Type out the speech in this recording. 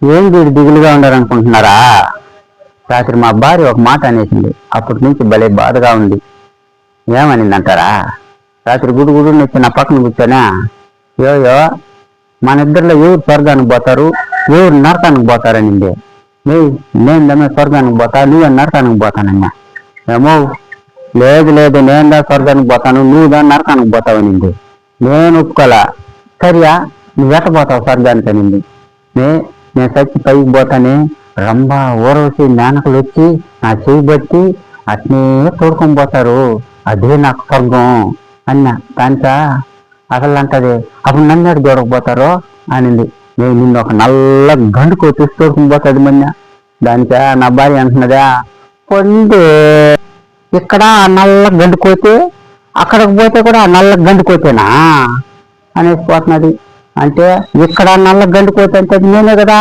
ఏం వీడు దిగులుగా ఉండాలనుకుంటున్నారా? రాత్రి మా భార్య ఒక మాట అనేసింది. అప్పటి నుంచి భలే బాధగా ఉంది. ఏమనిందంటారా? రాత్రి గుడుగుడు వచ్చి నా పక్కన కూర్చొనా, యోయో మన ఇద్దరిలో ఎవరు స్వర్గానికి పోతారు, ఎవరు నరకానికి పోతారనింది. నేను దమ్మే స్వర్గానికి పోతా, నువ్వే నరకానికి పోతానన్నా. ఏమో లేదు లేదు, నేను దా స్వర్గానికి పోతాను, నువ్వు దా నరకానికి పోతావనింది. నేను ఒప్పుకోలా. సరియా నువ్వు ఎట్టపోతావు స్వర్గానికి అనింది. నేను చచ్చి పైకి పోతానే, రంభ ఊరవసి మేనకలు వచ్చి నా చేయి బట్టి అట్నే తోడుకొని పోతారు, అదే నాకు స్వర్గం అన్నా. దానికా అసలు అంటది, అప్పుడు నన్ను ఎటు చూడకపోతారో అనింది. నేను నిన్ను ఒక నల్ల గండుకో తీసి తోడుకొని పోతుంది మొన్న. దానికా నా భార్య అంటున్నదా, పొంది ఇక్కడ నల్ల గండుకోతే అక్కడికి పోతే కూడా నల్ల గండుకోతేనా అనేసి పోతున్నది. అంటే ఇక్కడ నల్ల గండుకోతే అంటే నేనే కదా.